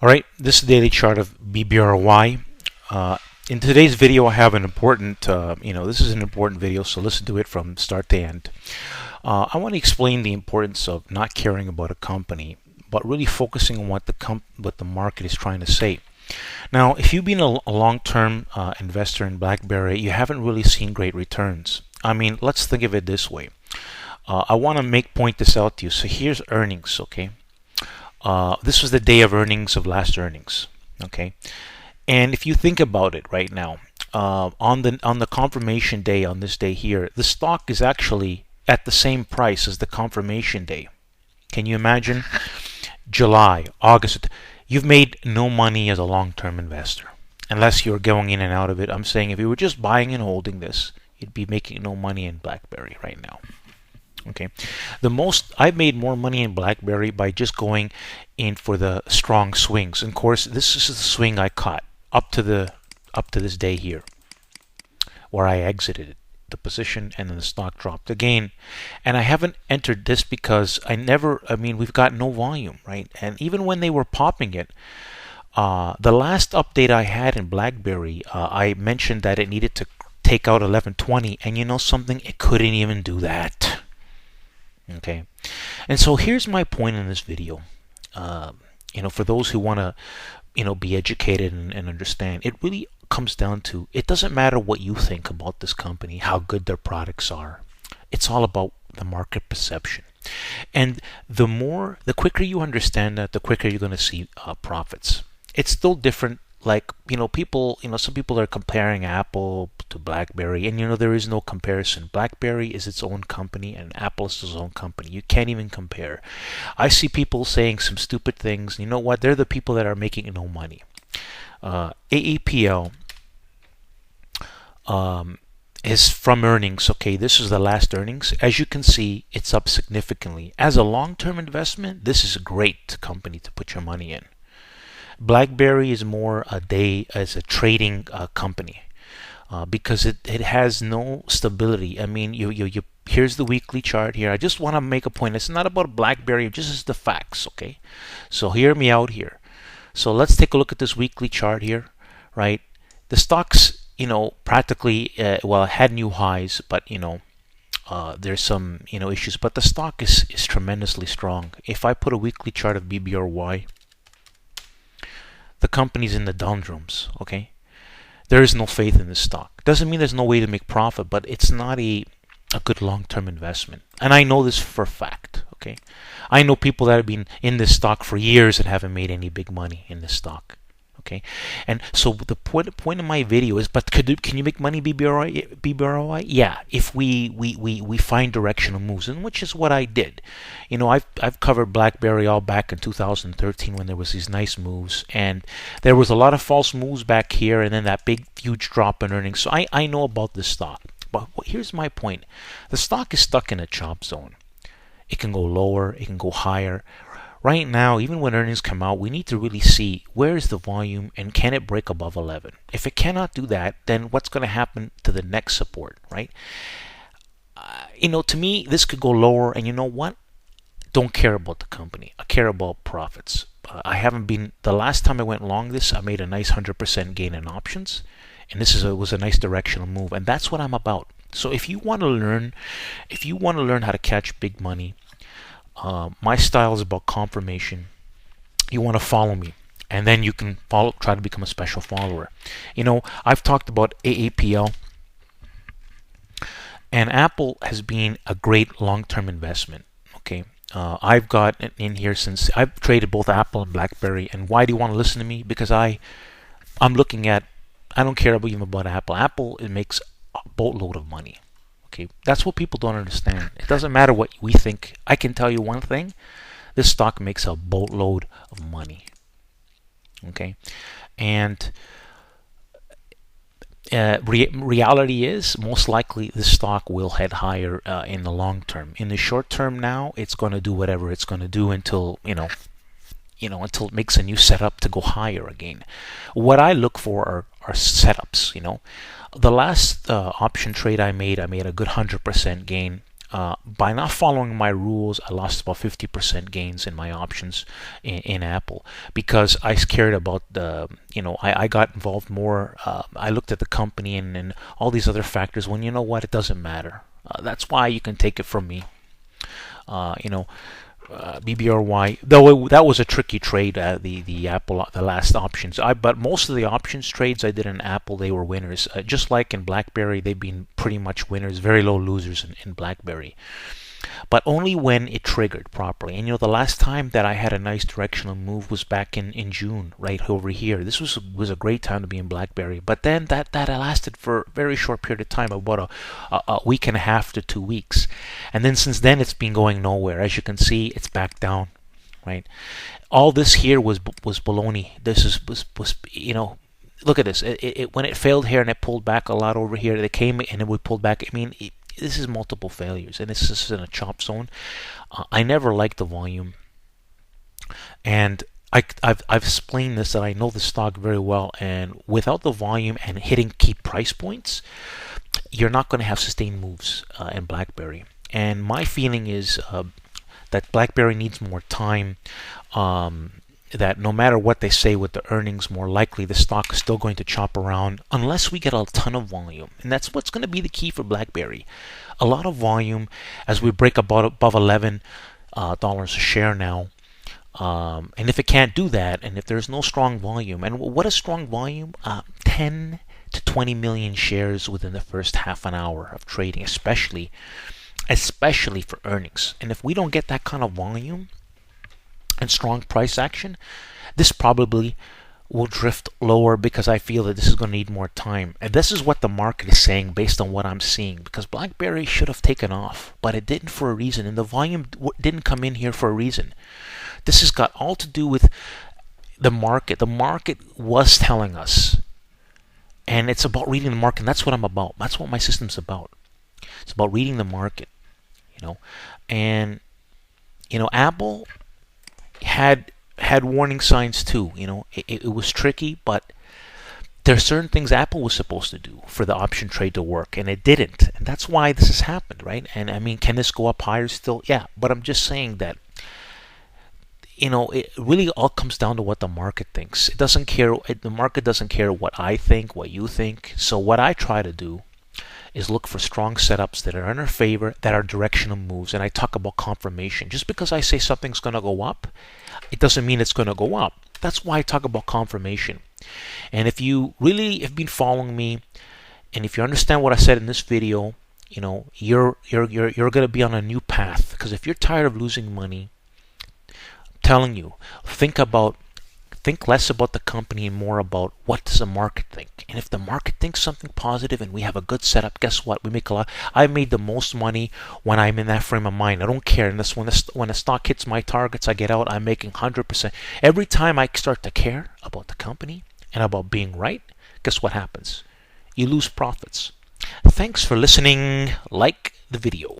All right, this is the daily chart of BBRY. In today's video, I have an important, this is an important video, so listen to it from start to end. I want to explain the importance of not caring about a company, but really focusing on what the market is trying to say. Now, if you've been a long-term investor in BlackBerry, you haven't really seen great returns. I mean, let's think of it this way. I want to point this out to you. So here's earnings, okay? This was the day of earnings of last earnings, okay? And if you think about it right now, on the confirmation day, on this day here, the stock is actually at the same price as the confirmation day. Can you imagine? July, August, you've made no money as a long-term investor unless you're going in and out of it. I'm saying if you were just buying and holding this, you'd be making no money in BlackBerry right now. Okay, I've made more money in BlackBerry by just going in for the strong swings. And of course, this is the swing I caught up to this day here, where I exited the position and then the stock dropped again. And I haven't entered this because we've got no volume, right? And even when they were popping it, the last update I had in BlackBerry, I mentioned that it needed to take out 1120, and you know something, it couldn't even do that. Okay, and so here's my point in this video. For those who want to, be educated and understand, it really comes down to, it doesn't matter what you think about this company, how good their products are. It's all about the market perception. And the quicker you understand that, the quicker you're going to see profits. It's still different. Like, people, some people are comparing Apple to BlackBerry, and there is no comparison. BlackBerry is its own company and Apple is its own company. You can't even compare. I see people saying some stupid things. You know what? They're the people that are making no money. AAPL is from earnings. Okay, this is the last earnings. As you can see, it's up significantly. As a long-term investment, this is a great company to put your money in. BlackBerry is more as a trading company because it has no stability. I mean, here's the weekly chart here. I just want to make a point. It's not about BlackBerry, just as the facts, okay? So hear me out here. So let's take a look at this weekly chart here, right? The stocks, practically, it had new highs, but there's some issues. But the stock is tremendously strong. If I put a weekly chart of BBRY, the company's in the doldrums, okay? There is no faith in this stock. Doesn't mean there's no way to make profit, but it's not a good long-term investment. And I know this for a fact, okay? I know people that have been in this stock for years and haven't made any big money in this stock, okay? And so the point of my video is, but can you make money BBRY? Yeah, if we find directional moves, and which is what I did. I've covered BlackBerry all back in 2013 when there was these nice moves, and there was a lot of false moves back here, and then that big huge drop in earnings. So I know about this stock. But here's my point. The stock is stuck in a chop zone. It can go lower, it can go higher. Right now, even when earnings come out, we need to really see where is the volume and can it break above 11. If it cannot do that, then what's going to happen to the next support, right? To me, this could go lower, and you know what? Don't care about the company. I care about profits. The last time I went long this, I made a nice 100% gain in options, and was a nice directional move, and that's what I'm about. So if you want to learn how to catch big money, my style is about confirmation. You want to follow me, and then you can try to become a special follower. I've talked about AAPL, and Apple has been a great long-term investment. Okay, I've got in here since I've traded both Apple and BlackBerry. And why do you want to listen to me? Because I'm looking at, I don't care even about Apple. Apple, it makes a boatload of money. Okay, that's what people don't understand. It doesn't matter what we think. I can tell you one thing: this stock makes a boatload of money. Okay, and reality is, most likely this stock will head higher in the long term. In the short term, now it's going to do whatever it's going to do until until it makes a new setup to go higher again. What I look for are setups. The last option trade I made a good 100% gain. By not following my rules, I lost about 50% gains in my options in Apple because I cared about the, I got involved more. I looked at the company and all these other factors when you know what, it doesn't matter. That's why you can take it from me. Uh, you know, BBRY, though that was a tricky trade, the Apple, the last options. But most of the options trades I did in Apple, they were winners. Just like in BlackBerry, they've been pretty much winners, very low losers in BlackBerry. But only when it triggered properly. And the last time that I had a nice directional move was back in June, right over here. This was a great time to be in BlackBerry. But then that lasted for a very short period of time, about a week and a half to 2 weeks. And then since then it's been going nowhere. As you can see, it's back down, right? All this here was baloney. This was look at this. When it failed here and it pulled back a lot over here, they came and it would pull back. I mean, this is multiple failures, and this is in a chop zone. I never liked the volume, and I've explained this, that I know the stock very well, and without the volume and hitting key price points, you're not going to have sustained moves in BlackBerry. And my feeling is that BlackBerry needs more time. That no matter what they say with the earnings, more likely the stock is still going to chop around unless we get a ton of volume. And that's what's going to be the key for BlackBerry. A lot of volume as we break above $11 a share now. And if it can't do that, and if there's no strong volume, and what is strong volume? 10 to 20 million shares within the first half an hour of trading, especially for earnings. And if we don't get that kind of volume and strong price action, this probably will drift lower, because I feel that this is going to need more time. And this is what the market is saying based on what I'm seeing, because BlackBerry should have taken off, but it didn't for a reason, and the volume didn't come in here for a reason. This has got all to do with the market. The market was telling us, and it's about reading the market, and that's what I'm about. That's what my system's about. It's about reading the market, and Apple had warning signs too. It was tricky, but there are certain things Apple was supposed to do for the option trade to work, and it didn't. And that's why this has happened, right? And I mean, can this go up higher still? Yeah, but I'm just saying that it really all comes down to what the market thinks. It doesn't care. The market doesn't care what I think, what you think. So what I try to do is look for strong setups that are in our favor, that are directional moves. And I talk about confirmation. Just because I say something's going to go up, it doesn't mean it's going to go up. That's why I talk about confirmation. And if you really have been following me, and if you understand what I said in this video, you're going to be on a new path. Because if you're tired of losing money, I'm telling you, think less about the company and more about what does the market think. And if the market thinks something positive and we have a good setup, guess what? We make a lot. I made the most money when I'm in that frame of mind. I don't care. And that's when the stock hits my targets, I get out. I'm making 100%. Every time I start to care about the company and about being right, guess what happens? You lose profits. Thanks for listening. Like the video.